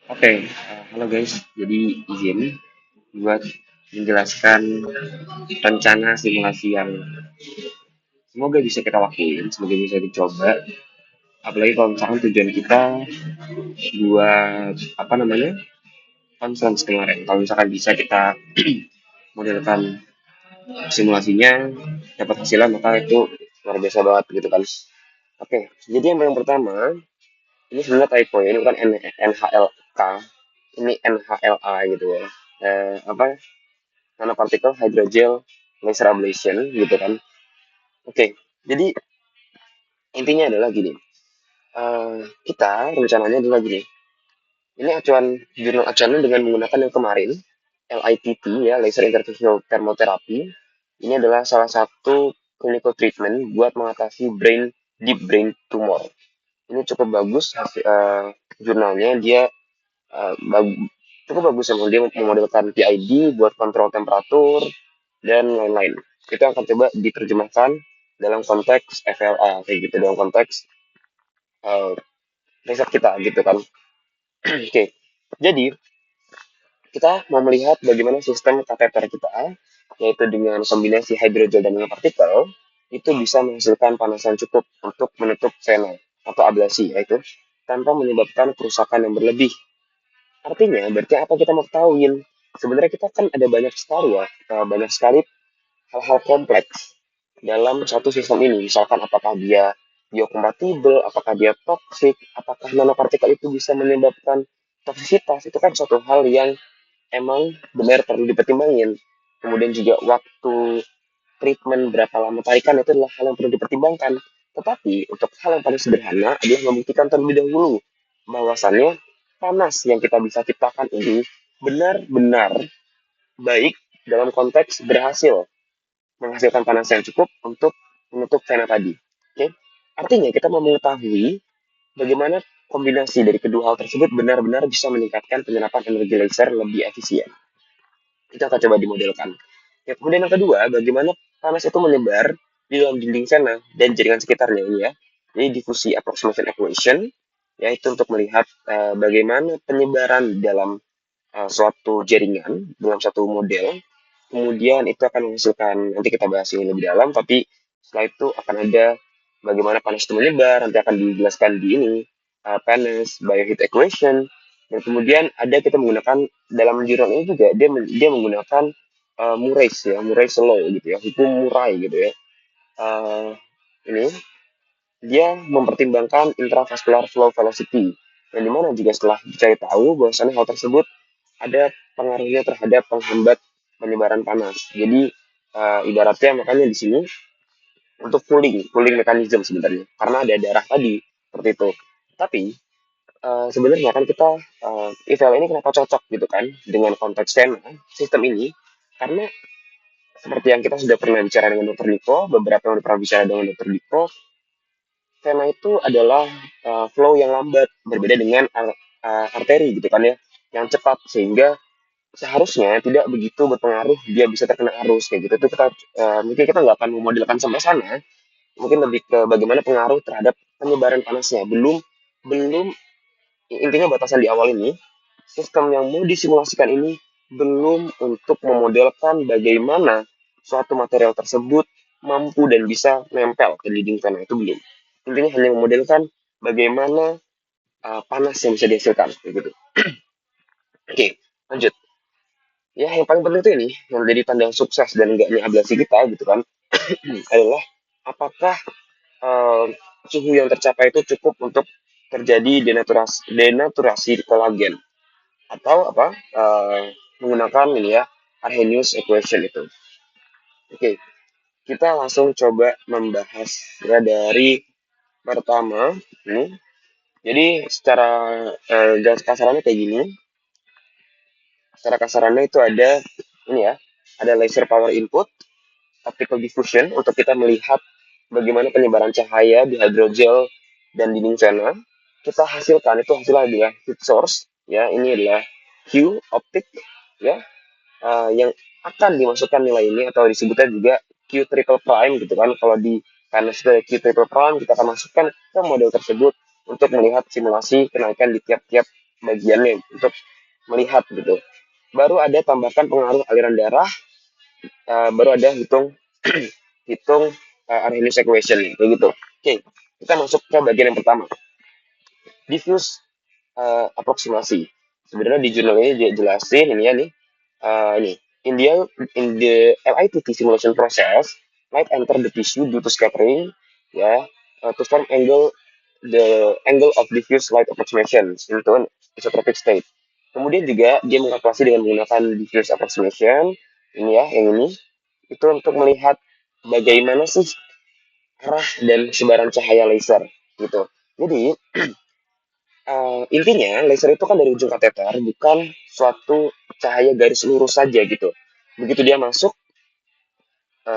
Oke, halo guys. Jadi izin buat menjelaskan rencana simulasi yang semoga bisa kita lakuin, semoga bisa dicoba. Apalagi kalau misalkan tujuan kita buat apa namanya conference kemarin. Kalau misalkan bisa kita modelkan simulasinya, dapat hasilnya maka itu luar biasa banget gitu kan. Oke, jadi yang paling pertama ini sebenarnya typo ya, ini bukan NHLK, ini NHLA gitu ya. Apa nanopartikel hydrogel laser ablation gitu kan. Oke, jadi intinya adalah gini. Kita rencananya adalah gini. Ini acuan jurnal acuannya dengan menggunakan yang kemarin LITT ya, laser interventional thermotherapy. Ini adalah salah satu clinical treatment buat mengatasi deep brain tumor. Ini cukup bagus jurnalnya, dia cukup bagus ya, dia memodelkan PID buat kontrol temperatur dan lain-lain. Itu akan coba diterjemahkan dalam konteks FLA kayak gitu, dalam konteks uh, riset kita gitu kan. Oke, jadi kita mau melihat bagaimana sistem kateter kita, yaitu dengan kombinasi hydrogel dan nanopartikel, itu bisa menghasilkan panasan cukup untuk menutup vena atau ablasi, yaitu tanpa menyebabkan kerusakan yang berlebih. Artinya, berarti apa kita mau ketahuin? Sebenarnya kita kan ada banyak sekali ya, banyak sekali hal-hal kompleks dalam satu sistem ini. Misalkan apakah dia biokompatibel, apakah dia toksik, apakah nanopartikel itu bisa menyebabkan toksisitas. Itu kan suatu hal yang emang benar perlu dipertimbangin. Kemudian juga waktu treatment berapa lama tarikan itu adalah hal yang perlu dipertimbangkan. Tetapi untuk hal yang paling sederhana adalah membuktikan terlebih dahulu bahwasannya panas yang kita bisa ciptakan ini benar-benar baik dalam konteks berhasil menghasilkan panas yang cukup untuk menutup vena tadi. Oke, artinya kita mau mengetahui bagaimana kombinasi dari kedua hal tersebut benar-benar bisa meningkatkan penyerapan energi laser lebih efisien. Itu akan coba dimodelkan. Ya, kemudian yang kedua, bagaimana panas itu menyebar di dalam dinding vena dan jaringan sekitarnya ini ya. Jadi diffusi approximation equation, yaitu untuk melihat bagaimana penyebaran dalam suatu jaringan dalam satu model. Kemudian itu akan menghasilkan, nanti kita bahas ini lebih dalam, tapi setelah itu akan ada bagaimana panas itu menyebar, nanti akan dijelaskan di ini, panas bioheat equation, dan kemudian ada kita menggunakan dalam jurnal ini juga dia menggunakan Murray's ya, Murray's law gitu ya, hukum Murray gitu ya. Uh, ini dia mempertimbangkan intravascular flow velocity, yang dimana juga setelah dicari tahu bahwasannya hal tersebut ada pengaruhnya terhadap penghambat penyebaran panas. Jadi ibaratnya makanya di sini untuk cooling mekanisme sebenarnya, karena ada darah tadi seperti itu. Tapi sebenarnya kan kita IVL ini kenapa cocok gitu kan dengan konteks vena sistem ini, karena seperti yang kita sudah pernah bicara dengan Dr. Niko, beberapa yang pernah bicara dengan Dr. Niko, vena itu adalah flow yang lambat, berbeda dengan arteri gitu kan ya, yang cepat, sehingga seharusnya tidak begitu berpengaruh dia bisa terkena arus kayak gitu. Itu kita mungkin kita nggak akan memodelkan sampai sana, mungkin lebih ke bagaimana pengaruh terhadap penyebaran panasnya. Belum belum intinya batasan di awal ini, sistem yang mau disimulasikan ini belum untuk memodelkan bagaimana suatu material tersebut mampu dan bisa nempel ke dinding tanah, itu belum. Intinya hanya memodelkan bagaimana panas yang bisa dihasilkan gitu. Oke, lanjut. Ya, yang paling penting itu ini yang menjadi tanda sukses dan enggaknya ablasi kita gitu kan adalah apakah eh, suhu yang tercapai itu cukup untuk terjadi denaturasi kolagen atau apa menggunakan ini ya Arrhenius equation itu. Oke, kita langsung coba membahas ya dari pertama ini. Jadi secara garis kasarannya kayak gini. Secara kasarannya itu ada ini ya, ada laser power input, optical diffusion untuk kita melihat bagaimana penyebaran cahaya di hydrogel dan dinding vena. Kita hasilkan itu hasilnya adalah heat source ya, ini adalah Q optik ya, yang akan dimasukkan nilai ini atau disebutnya juga Q triple prime gitu kan. Kalau di karena sudah Q triple prime kita akan masukkan ke model tersebut untuk melihat simulasi kenaikan di tiap-tiap bagiannya untuk melihat gitu. Baru ada tambahkan pengaruh aliran darah, baru ada hitung hitung Arrhenius equation kayak gitu. Oke, kita masuk ke bagian yang pertama, diffuse aproksimasi. Sebenarnya di jurnal ini dia jelasin ini ya nih, ini in the LITT simulation process, light enter the tissue due to scattering, ya, to form the angle of diffuse light approximation into an isotropic state. Kemudian juga dia mengkalkulasi dengan menggunakan diffuse approximation, ini ya, yang ini, itu untuk melihat bagaimana sih arah dan sebaran cahaya laser gitu. Jadi intinya laser itu kan dari ujung kateter, bukan suatu cahaya garis lurus saja gitu. Begitu dia masuk,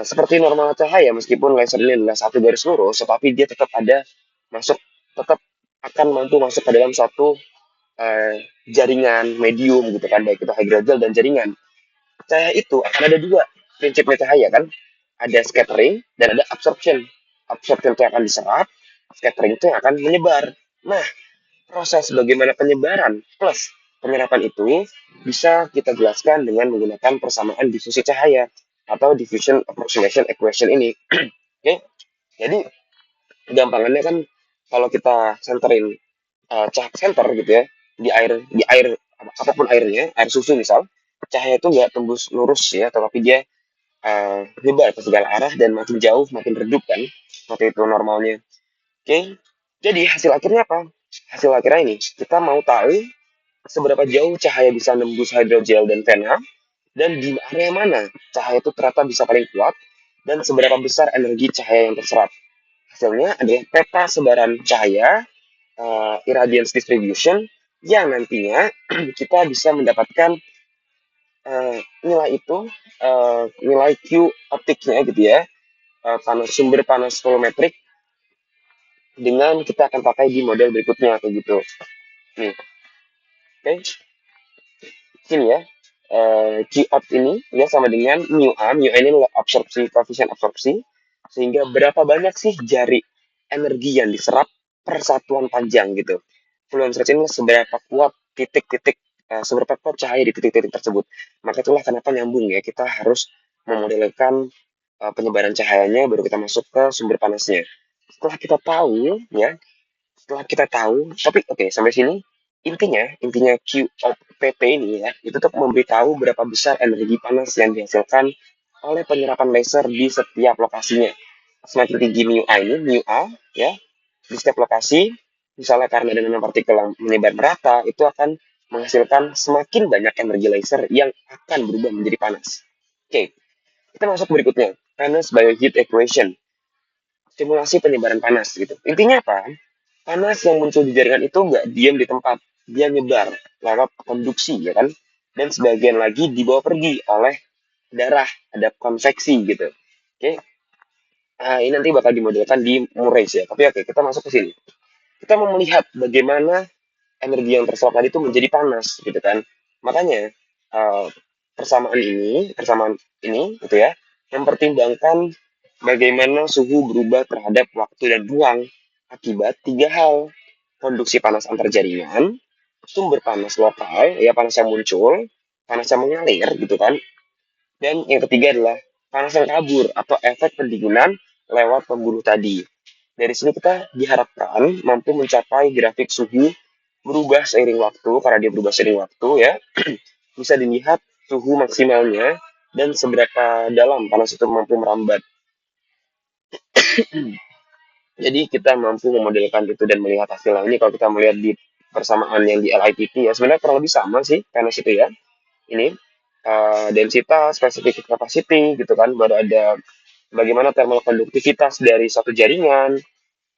seperti normal cahaya, meskipun laser ini adalah satu garis lurus, tetapi dia tetap ada masuk, tetap akan mampu masuk ke dalam suatu jaringan medium gitu kan, baik itu hydrogel dan jaringan. Cahaya itu akan ada dua prinsipnya cahaya kan, ada scattering dan ada absorption. Absorption itu yang akan diserap, scattering itu yang akan menyebar. Nah, proses bagaimana penyebaran plus penyerapan itu bisa kita jelaskan dengan menggunakan persamaan difusi cahaya atau diffusion approximation equation ini. Oke, okay? Jadi gampangannya kan kalau kita centerin center gitu ya di air apapun airnya, air susu misal, cahaya itu nggak tembus lurus ya, tetapi dia nyebar ke segala arah dan makin jauh makin redup kan, seperti itu normalnya. Oke, jadi hasil akhirnya apa? Hasil akhirnya ini, kita mau tahu seberapa jauh cahaya bisa nembus hidrogel dan pena, dan di area mana cahaya itu ternyata bisa paling kuat, dan seberapa besar energi cahaya yang terserap. Hasilnya adalah peta sebaran cahaya, irradiance distribution, yang nantinya kita bisa mendapatkan nilai itu, nilai Q optiknya gitu ya, sumber panas volumetrik, dengan kita akan pakai di model berikutnya kayak gitu. Nih, oke, sini ya. Q opt ini ya sama dengan mu A. Mu A ini adalah absorpsi, koefisien absorpsi. Sehingga berapa banyak sih jari energi yang diserap per satuan panjang gitu. Fluence rate ini seberapa kuat titik-titik, seberapa kuat cahaya di titik-titik tersebut. Maka itulah kenapa nyambung ya, kita harus memodelkan penyebaran cahayanya, baru kita masuk ke sumber panasnya. Setelah kita tahu ya, tapi oke, sampai sini intinya Q of PP ini ya, itu tuh memberitahu berapa besar energi panas yang dihasilkan oleh penyerapan laser di setiap lokasinya. Semakin tinggi mu A ini, mu A ya, di setiap lokasi, misalnya karena dengan partikel yang menyebar merata, itu akan menghasilkan semakin banyak energi laser yang akan berubah menjadi panas. Oke, kita masuk berikutnya, panas bioheat equation, simulasi penyebaran panas gitu. Intinya apa? Panas yang muncul di jaringan itu nggak diam di tempat, dia nyebar lewat konduksi ya kan, dan sebagian lagi dibawa pergi oleh darah, ada konveksi gitu. Oke, ini nanti bakal dimodelkan di Murray ya. Tapi oke, kita masuk ke sini. Kita mau melihat bagaimana energi yang terserap tadi itu menjadi panas gitu kan. Makanya uh, persamaan ini gitu ya, mempertimbangkan bagaimana suhu berubah terhadap waktu dan ruang akibat tiga hal: konduksi panas antar jaringan, sumber panas lokal ya, panas yang muncul, panas yang mengalir gitu kan, dan yang ketiga adalah panas yang kabur atau efek pendinginan lewat pembuluh tadi. Dari sini kita diharapkan mampu mencapai grafik suhu berubah seiring waktu, karena dia berubah seiring waktu ya, bisa dilihat suhu maksimalnya dan seberapa dalam panas itu mampu merambat. Jadi kita mampu memodelkan itu dan melihat hasilnya. Ini kalau kita melihat di persamaan yang di LITT ya, sebenarnya kurang lebih sama sih panas itu ya. Ini densitas, specific capacity gitu kan, baru ada bagaimana thermal konduktivitas dari suatu jaringan,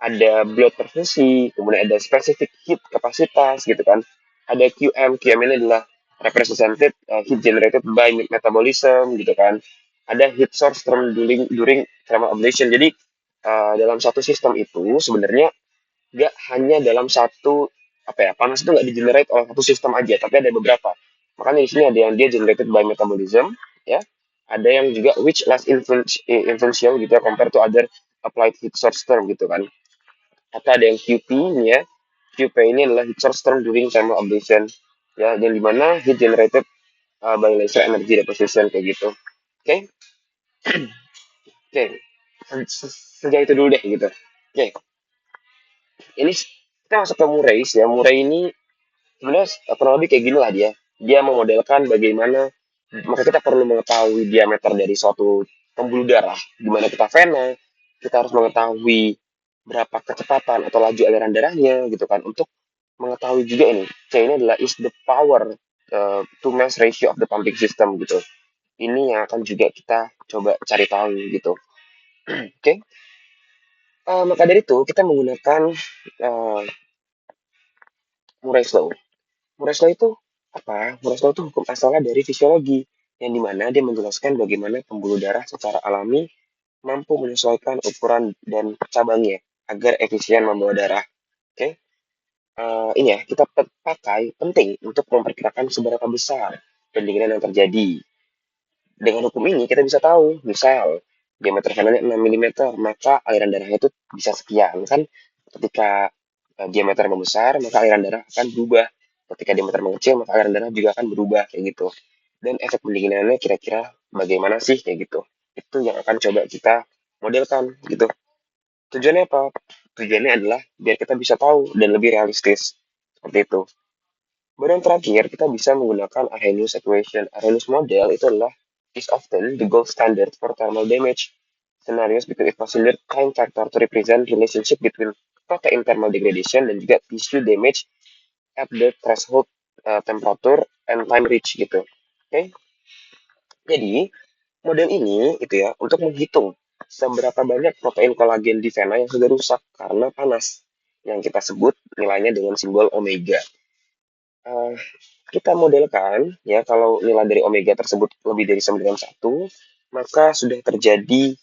ada blood perfusi, kemudian ada specific heat kapasitas gitu kan. Ada QM ini adalah represented heat generated by metabolism gitu kan. Ada heat source during thermal ablation. Jadi dalam satu sistem itu sebenarnya nggak hanya dalam satu, apa ya, panas itu nggak di generate oleh satu sistem aja, tapi ada beberapa. Makanya di sini ada yang dia generated by metabolism ya, ada yang juga which less influential gitu ya, compared to other applied heat source term gitu kan, atau ada yang QP ini ya, QP ini adalah heat source term during thermal ablation, ya, yang dimana heat generated by laser energy deposition kayak gitu. Oke, oke, sejauh itu dulu deh gitu. Oke, ini kita masuk ke Murray ya. Murray ini sebenarnya kurang lebih kayak gini lah dia. Dia memodelkan bagaimana maka kita perlu mengetahui diameter dari suatu pembuluh darah. Di mana kita vena, kita harus mengetahui berapa kecepatan atau laju aliran darahnya gitu kan. Untuk mengetahui juga ini, C ini adalah is the power to mass ratio of the pumping system gitu. Ini yang akan juga kita coba cari tahu gitu. Oke, okay? Maka dari itu kita menggunakan uh, Murray's Law. Murray's Law itu apa? Murray's Law itu hukum asalnya dari fisiologi, yang dimana dia menjelaskan bagaimana pembuluh darah secara alami mampu menyesuaikan ukuran dan cabangnya agar efisien membawa darah. Oke, okay? Ini ya kita pakai penting untuk memperkirakan seberapa besar pendinginan yang terjadi. Dengan hukum ini kita bisa tahu, misal diameter venanya 6 mm, maka aliran darahnya itu bisa sekian kan. Ketika diameter membesar, maka aliran darah akan berubah. Ketika diameter mengecil, maka aliran darah juga akan berubah kayak gitu. Dan efek pendinginannya kira-kira bagaimana sih kayak gitu. Itu yang akan coba kita modelkan gitu. Tujuannya apa? Tujuannya adalah biar kita bisa tahu dan lebih realistis. Seperti itu. Baru yang terakhir, kita bisa menggunakan Arrhenius equation. Arrhenius model itu adalah is often the gold standard for thermal damage scenarios because it consider time factor to represent relationship between protein thermal degradation dan juga tissue damage at the threshold temperature and time reach gitu. Oke, okay? Jadi model ini itu ya untuk menghitung seberapa banyak protein kolagen di vena yang sudah rusak karena panas, yang kita sebut nilainya dengan simbol omega. Uh, kita modelkan ya kalau nilai dari omega tersebut lebih dari 9,1, maka sudah terjadi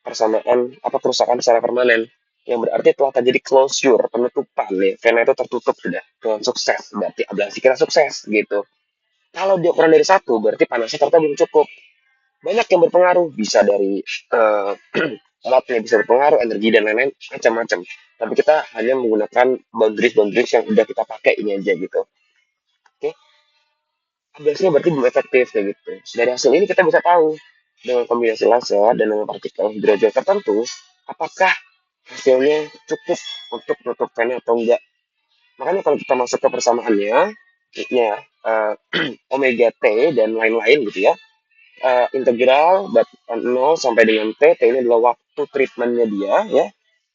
persamaan apa kerusakan secara permanen, yang berarti telah terjadi closure, penutupan ya, vena itu tertutup sudah dengan sukses, berarti ablasi kita sukses gitu. Kalau dia kurang dari 1, berarti panasnya ternyata belum cukup. Banyak yang berpengaruh, bisa dari uh, alatnya bisa berpengaruh, energi dan lain-lain macam-macam. Tapi kita hanya menggunakan boundaries yang udah kita pakai ini aja gitu. Oke, ablasinya berarti belum efektif kayak gitu. Dari hasil ini kita bisa tahu dengan kombinasi laser dan dengan partikel hidrogel tertentu, apakah hasilnya cukup untuk menutup vena atau enggak. Makanya kalau kita masuk ke persamaannya, ya omega T dan lain-lain gitu ya, integral 0 sampai dengan T, T ini adalah waktu treatmentnya dia ya.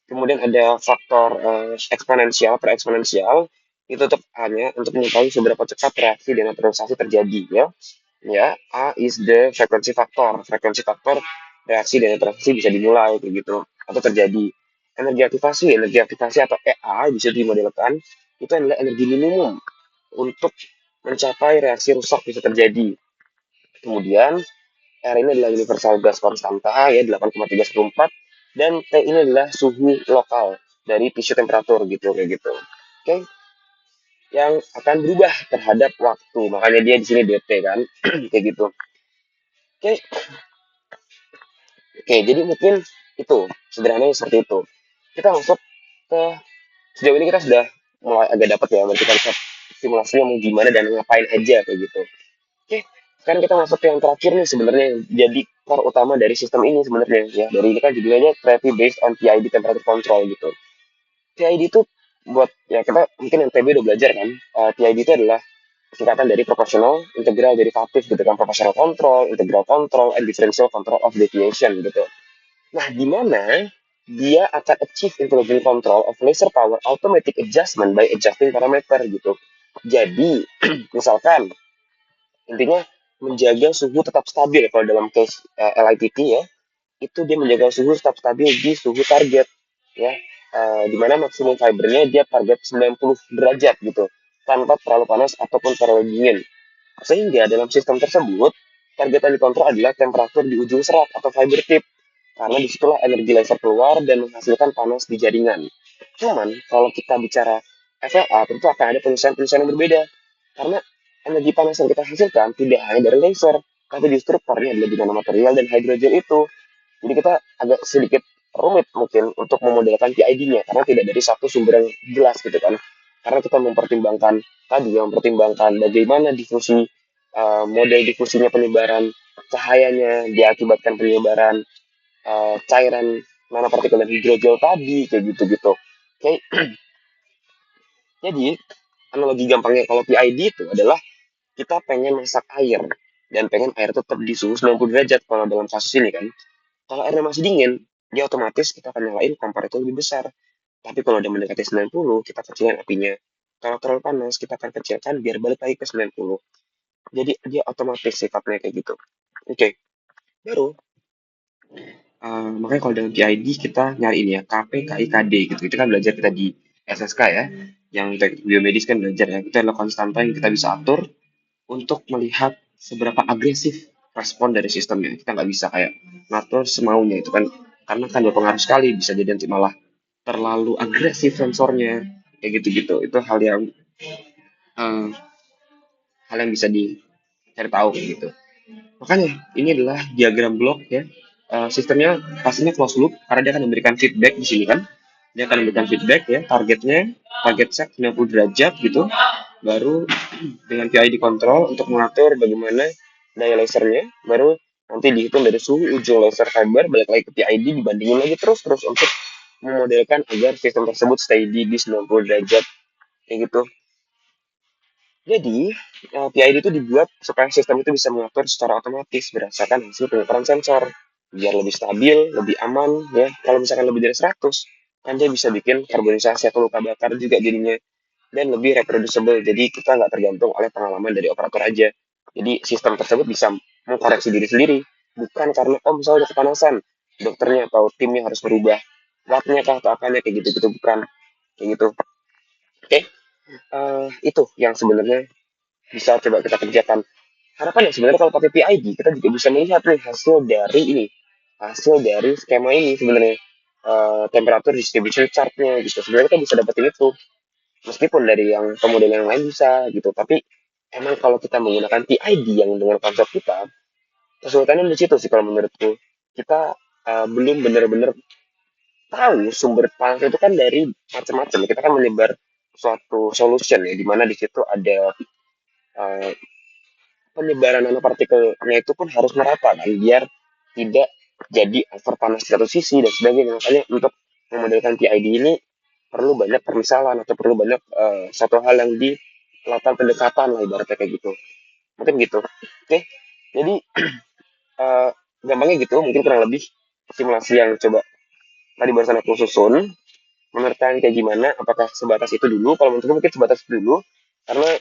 Kemudian ada faktor eksponensial per eksponensial, itu tetap hanya untuk mengetahui seberapa cepat reaksi denaturalisasi terjadi ya. Ya, A is the frequency factor. Frekuensi faktor reaksi denaturalisasi bisa dimulai kayak gitu atau terjadi. Energi aktivasi atau EA bisa dimodelkan itu adalah energi minimum untuk mencapai reaksi rusak bisa terjadi. Kemudian R ini adalah universal gas konstanta ya 8,314, dan T ini adalah suhu lokal dari tisu temperatur gitu kayak gitu. Oke, yang akan berubah terhadap waktu. Makanya dia di sini DT kan kayak gitu. Oke, oke, jadi mungkin itu sederhananya seperti itu. Kita masuk ke sejauh ini kita sudah mulai agak dapat ya berarti konsep simulasinya mau gimana dan ngapain aja kayak gitu. Oke, sekarang kita masuk ke yang terakhir nih sebenarnya yang jadi core utama dari sistem ini sebenarnya ya. Dari ini kan judulnya Therapy Based on PID Temperature Control gitu. PID itu buat ya kita mungkin yang TB udah belajar kan. PID itu adalah singkatan dari proportional, integral, derivatif gitu kan. Proportional control, integral control, and differential control of deviation gitu. Nah, di mana dia akan achieve intelligent control of laser power automatic adjustment by adjusting parameter gitu. Jadi, misalkan intinya menjaga suhu tetap stabil kalau dalam case LIPT ya, itu dia menjaga suhu tetap stabil di suhu target ya, di mana maksimum fibernya dia target 90 derajat gitu tanpa terlalu panas ataupun terlalu dingin, sehingga dalam sistem tersebut target yang dikontrol adalah temperatur di ujung serat atau fiber tip, karena disitulah energi laser keluar dan menghasilkan panas di jaringan. Cuman kalau kita bicara FLA tentu akan ada penyelesaian-penyelesaian yang berbeda, karena energi panas yang kita hasilkan tidak hanya dari laser, tapi justru core-nya adalah di nanomaterial dan hidrogen itu. Jadi kita agak sedikit rumit mungkin untuk memodelkan PID-nya karena tidak dari satu sumber yang jelas gitu kan. karena kita mempertimbangkan tadi, yang mempertimbangkan bagaimana difusi, model difusinya penyebaran cahayanya diakibatkan penyebaran cairan nanopartikel dan hidrogel tadi, kayak gitu-gitu. Oke, jadi analogi gampangnya kalau PID itu adalah kita pengen masak air dan pengen air tetap di suhu 90 derajat kalau dalam kasus ini kan. Kalau airnya masih dingin, dia otomatis kita akan nyalain kompor itu lebih besar. Tapi kalau udah mendekati 90, kita kecilin apinya. Kalau terlalu panas, kita akan kecilkan biar balik lagi ke 90. Jadi dia otomatis sifatnya kayak gitu. Oke, baru makanya kalau dengan PID kita nyari ini ya, KP, KIKD gitu. Itu kan belajar kita di SSK ya, yang teknik biomedis kan belajar ya. Itu adalah konstanta yang kita bisa atur untuk melihat seberapa agresif respon dari sistemnya. Kita nggak bisa kayak ngatur semaunya itu kan, karena kan berpengaruh sekali, bisa jadi nanti malah terlalu agresif sensornya, kayak gitu-gitu. Itu eh, hal yang bisa dicari tahu kayak gitu. Makanya ini adalah diagram blok ya. Sistemnya pastinya closed loop karena dia akan memberikan feedback di sini kan. Dia akan memberikan feedback ya, target set 90 derajat gitu. Baru dengan PID control untuk mengatur bagaimana daya lasernya, baru nanti dihitung dari suhu ujung laser fiber, balik lagi ke PID, dibandingin lagi terus-terus untuk memodelkan agar sistem tersebut steady di 90 derajat kayak gitu. Jadi, PID itu dibuat supaya sistem itu bisa mengatur secara otomatis berdasarkan hasil pengukuran sensor. Biar lebih stabil, lebih aman, ya. Kalau misalkan lebih dari 100, kan dia bisa bikin karbonisasi atau luka bakar juga jadinya. Dan lebih reproducible, jadi kita nggak tergantung oleh pengalaman dari operator aja. Jadi sistem tersebut bisa mengkoreksi diri sendiri. Bukan karena, oh misalnya udah kepanasan, dokternya atau timnya harus berubah. Wattnya kah atau apanya, kayak gitu-gitu, bukan. Kayak gitu. Oke, itu yang sebenarnya bisa coba kita kerjakan. Harapannya sebenarnya kalau pakai PID kita juga bisa melihat nih hasil dari skema ini sebenarnya, temperatur distribution chartnya gitu. Sebenarnya kita bisa dapetin itu meskipun dari yang pemodelan yang lain bisa gitu. Tapi emang kalau kita menggunakan PID yang dengan konsep kita, kesulitannya di situ sih kalau menurutku. Kita belum benar-benar tahu sumber panas itu kan dari macam-macam. Kita kan menyebar suatu solution ya, di mana di situ ada uh, penyebaran nanopartikelnya itu pun harus merata kan, biar tidak jadi over panas di satu sisi dan sebagainya. Makanya untuk memodelkan PID ini perlu banyak permisalan atau perlu banyak satu hal yang dilakukan pendekatan lah ibaratnya kayak gitu. Mungkin gitu. Oke, jadi uh, gampangnya gitu, mungkin kurang lebih simulasi yang coba tadi barusan aku susun. Menurut kalian kayak gimana? Apakah sebatas itu dulu? Kalau menurutku mungkin sebatas itu dulu, karena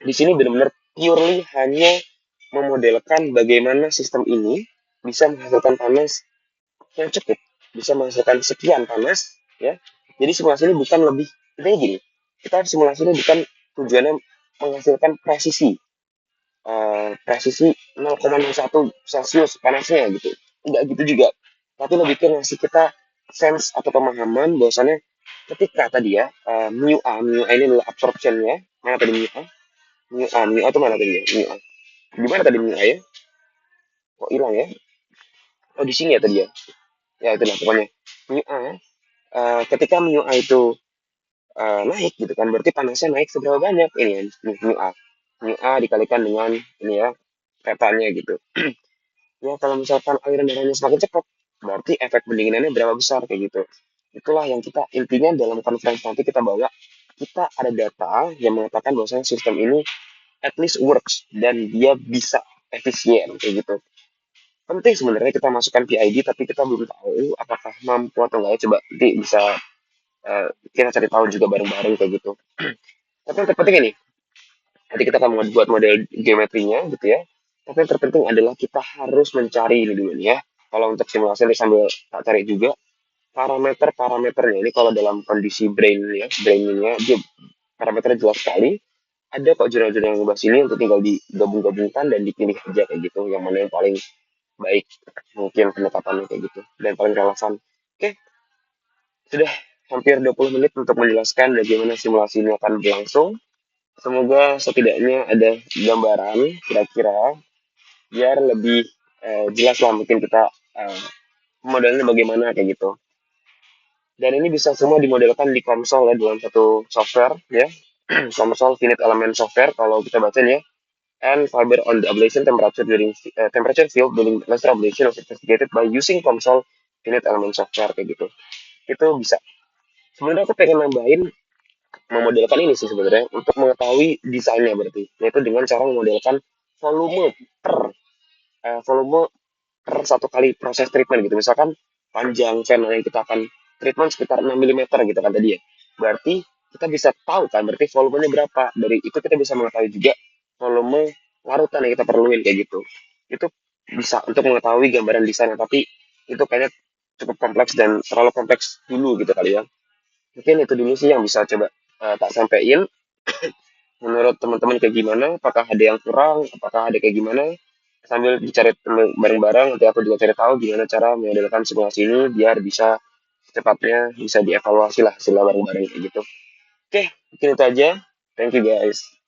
di sini benar-benar purely hanya memodelkan bagaimana sistem ini bisa menghasilkan panas yang cukup, bisa menghasilkan sekian panas, ya. Jadi simulasi ini bukan lebih, intinya gini, kita simulasi ini bukan tujuannya menghasilkan presisi 0,01 Celcius panasnya gitu. Enggak gitu juga. Tapi lebih ke ngasih kita sense atau pemahaman bahwasannya ketika tadi ya, mu A ini adalah absorptionnya, mana tadi mu A? Mu A itu mana tadi ya? Mu A. Di mana tadi mu A ya? Kok hilang ya? Oh di sini ya tadi ya. Ya itulah pokoknya. Mu A, ketika mu A itu naik gitu kan, berarti panasnya naik seberapa banyak ini ya, mu A. Mu A dikalikan dengan ini ya, petanya gitu. Ya kalau misalkan aliran darahnya semakin cepat, berarti efek pendinginannya berapa besar kayak gitu. Itulah yang kita intinya dalam conference nanti kita bawa, kita ada data yang mengatakan bahwasanya sistem ini at least works dan dia bisa efisien kayak gitu. Penting sebenarnya kita masukkan PID tapi kita belum tahu apakah mampu atau enggak ya. Coba nanti bisa kita cari tahu juga bareng-bareng kayak gitu. Tapi yang terpenting ini, nanti kita akan membuat model geometrinya gitu ya. Tapi yang terpenting adalah kita harus mencari ini dulu nih ya. Kalau untuk simulasi nanti sambil tak cari juga parameter-parameternya. Ini kalau dalam kondisi brainnya dia parameternya jelas sekali. Ada kok jurnal-jurnal yang bahas ini, untuk tinggal digabung-gabungkan dan dipilih aja kayak gitu. Yang mana yang paling baik mungkin pendekatannya kayak gitu dan paling relevan. Oke, sudah hampir 20 menit untuk menjelaskan bagaimana simulasi ini akan berlangsung. Semoga setidaknya ada gambaran kira-kira biar lebih jelas lah mungkin kita modelnya bagaimana kayak gitu. Dan ini bisa semua dimodelkan di konsol ya dalam satu software ya. Konsol finite element software kalau kita baca ya. And fiber on the ablation temperature during temperature field during laser ablation was investigated by using console finite element software kayak gitu. Itu bisa. Sebenarnya aku pengen nambahin memodelkan ini sih sebenarnya untuk mengetahui desainnya berarti, yaitu dengan cara memodelkan volume per volume per satu kali proses treatment gitu. Misalkan panjang channel yang kita akan treatment sekitar 6 mm gitu kan tadi ya. Berarti kita bisa tahu kan berarti volumenya berapa. Dari itu kita bisa mengetahui juga volume larutan yang kita perluin kayak gitu. Itu bisa untuk mengetahui gambaran desainnya, tapi itu kayaknya cukup kompleks dan terlalu kompleks dulu gitu kali ya. Mungkin itu dulu sih yang bisa coba tak sampaikan. Menurut teman-teman kayak gimana? Apakah ada yang kurang? Apakah ada kayak gimana? Sambil dicari bareng-bareng, nanti aku juga cari tahu gimana cara mengodelkan simulasi ini biar bisa secepatnya bisa dievaluasi lah hasilnya bareng-bareng kayak gitu. Oke, mungkin itu aja. Thank you guys.